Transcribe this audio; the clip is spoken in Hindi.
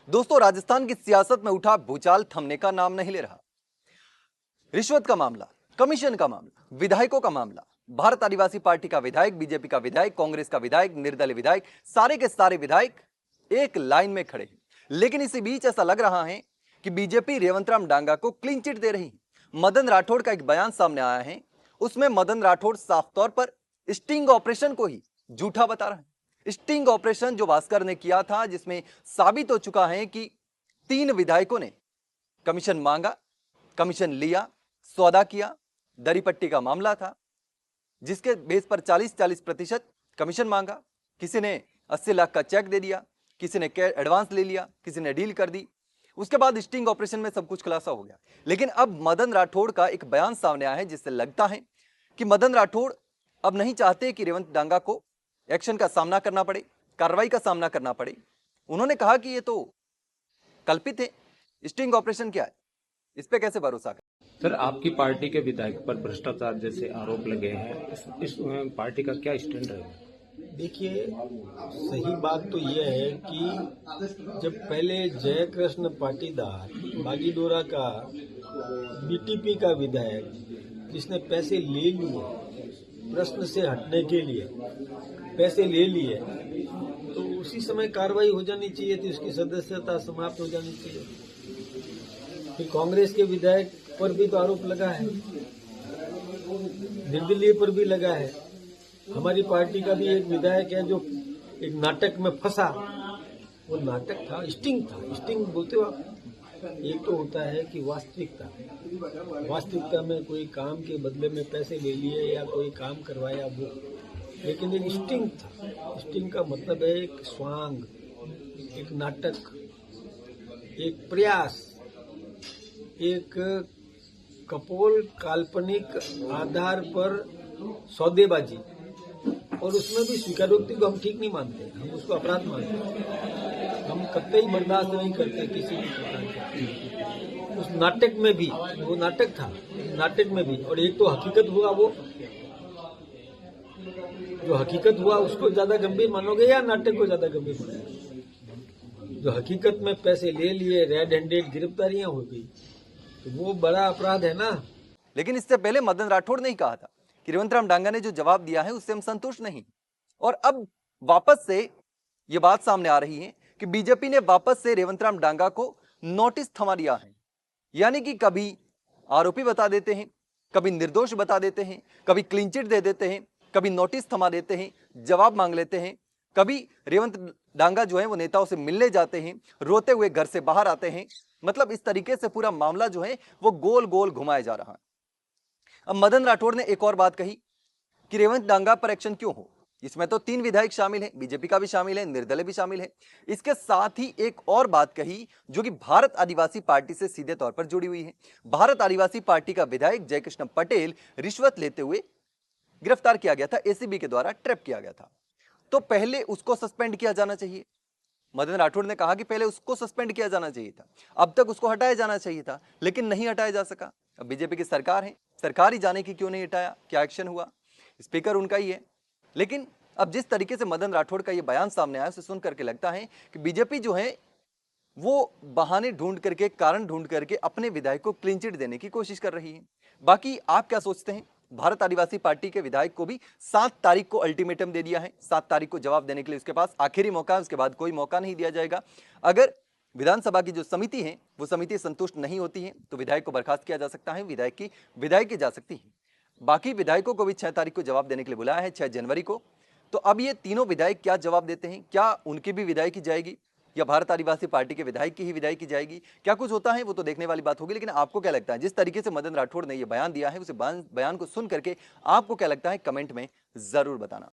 दोस्तों, राजस्थान की सियासत में उठा भूचाल थमने का नाम नहीं ले रहा। रिश्वत का मामला, कमीशन का मामला, विधायकों का मामला, भारत आदिवासी पार्टी का विधायक, बीजेपी का विधायक, कांग्रेस का विधायक, निर्दलीय विधायक, सारे के सारे विधायक एक लाइन में खड़े हैं। लेकिन इसी बीच ऐसा लग रहा है कि बीजेपी रेवंत राम डांगा को क्लीन चिट दे रही है। मदन राठौड़ का एक बयान सामने आया है, उसमें मदन राठौड़ साफ तौर पर स्टिंग ऑपरेशन को ही झूठा बता रहा है। स्टिंग ऑपरेशन जो भास्कर ने किया था, जिसमें साबित हो चुका है कि 3 विधायकों ने कमीशन मांगा, कमीशन लिया, सौदा किया, दरी पट्टी का मामला था, जिसके बेस पर 40-40% कमीशन मांगा। किसी ने 80 लाख का चेक दे दिया, किसी ने एडवांस ले लिया, किसी ने डील कर दी। उसके बाद स्टिंग ऑपरेशन में सब कुछ खुलासा हो गया। लेकिन अब मदन राठौड़ का एक बयान सामने आया है, जिससे लगता है कि मदन राठौड़ अब नहीं चाहते कि रेवंत डांगा को एक्शन का सामना करना पड़े, कार्रवाई का सामना करना पड़े। उन्होंने कहा कि ये तो कल्पित है, स्टिंग ऑपरेशन क्या है, इस पे कैसे भरोसा करें। सर, आपकी पार्टी के विधायक पर भ्रष्टाचार जैसे आरोप लगे हैं, इस पार्टी का क्या स्टैंड रहेगा? देखिए, सही बात तो यह है कि जब पहले जयकृष्ण पाटीदार बागीडोरा का बीटीपी का विधायक जिसने पैसे ले लिए प्रश्न से हटने के लिए, पैसे ले लिए, तो उसी समय कार्रवाई हो जानी चाहिए थी, उसकी सदस्यता समाप्त हो जानी चाहिए। फिर कांग्रेस के विधायक पर भी तो आरोप लगा है, निर्दलीय पर भी लगा है। हमारी पार्टी का भी एक विधायक है जो एक नाटक में फंसा। वो नाटक था, स्टिंग था। स्टिंग बोलते हो आप? एक तो होता है कि वास्तविकता में कोई काम के बदले में पैसे ले लिए या कोई काम करवाया वो, लेकिन एक स्टिंग था। स्टिंग का मतलब है एक स्वांग, एक नाटक, एक प्रयास, एक कपोल काल्पनिक आधार पर सौदेबाजी, और उसमें भी स्वीकारोक्ति को हम ठीक नहीं मानते, हम उसको अपराध मानते हैं। हम कतई बर्दाश्त नहीं करते किसी भी प्रकार का। उस नाटक में भी, वो नाटक था, नाटक में भी, और एक तो हकीकत हुआ, वो जो हकीकत हुआ उसको ज्यादा गंभीर मानोगे या नाटक को ज्यादा गंभीर मानोगे? जो हकीकत में पैसे ले लिए, रेड हैंडेड गिरफ्तारियां हो गई, तो वो बड़ा अपराध है ना। लेकिन इससे पहले मदन राठौड़ ने ही कहा था कि रेवंत राम डांगा ने जो जवाब दिया है उससे हम संतुष्ट नहीं। और अब वापस से यह बात सामने आ रही है कि बीजेपी ने वापस से रेवंत राम डांगा को नोटिस थमा दिया है। यानी कि कभी आरोपी बता देते हैं, कभी निर्दोष बता देते हैं, कभी क्लीन चिट दे देते हैं, कभी नोटिस थमा देते हैं, जवाब मांग लेते हैं, कभी रेवंत डांगा जो है वो नेताओं से मिलने जाते हैं, रोते हुए घर से बाहर आते हैं। मतलब इस तरीके से पूरा मामला जो है वो गोल गोल घुमाया जा रहा है। अब मदन राठौड़ ने एक और बात कही कि रेवंत डांगा पर एक्शन क्यों हो। इसमें तो 3 विधायक शामिल हैं, बीजेपी का भी शामिल है, निर्दलीय भी शामिल है। इसके साथ ही एक और बात कही जो कि भारत आदिवासी पार्टी से सीधे तौर पर जुड़ी हुई है। भारत आदिवासी पार्टी का विधायक जयकृष्ण पटेल रिश्वत लेते हुए गिरफ्तार किया गया था, एसीबी के द्वारा ट्रैप किया गया था। तो पहले उसको सस्पेंड किया जाना चाहिए। मदन राठौड़ ने कहा कि पहले उसको सस्पेंड किया जाना चाहिए था, अब तक उसको हटाया जाना चाहिए था, लेकिन नहीं हटाया जा सका। अब बीजेपी की सरकार है, सरकार ही जाने की क्यों नहीं हटाया, क्या एक्शन हुआ, स्पीकर उनका ही है। लेकिन अब जिस तरीके से मदन राठौड़ का यह बयान सामने आया, उसे सुन करके लगता है कि बीजेपी जो है वो बहाने ढूंढ करके, कारण ढूंढ करके अपने विधायक को क्लीन चिट देने की कोशिश कर रही है। बाकी आप क्या सोचते हैं? भारत आदिवासी पार्टी के विधायक को भी 7 तारीख को अल्टीमेटम दे दिया है। 7 तारीख को जवाब देने के लिए उसके पास आखिरी मौका है, उसके बाद कोई मौका नहीं दिया जाएगा। अगर विधानसभा की जो समिति है वो समिति संतुष्ट नहीं होती है तो विधायक को बर्खास्त किया जा सकता है, विधायक की जा सकती है। बाकी विधायकों को भी 6 तारीख को जवाब देने के लिए बुलाया है, 6 जनवरी को। तो अब ये तीनों विधायक क्या जवाब देते हैं? क्या उनकी भी विधायकी जाएगी या भारत आदिवासी पार्टी के विधायक की ही विधायकी जाएगी? क्या कुछ होता है वो तो देखने वाली बात होगी। लेकिन आपको क्या लगता है, जिस तरीके से मदन राठौड़ ने यह बयान दिया है, उसे बयान को सुन करके आपको क्या लगता है, कमेंट में जरूर बताना।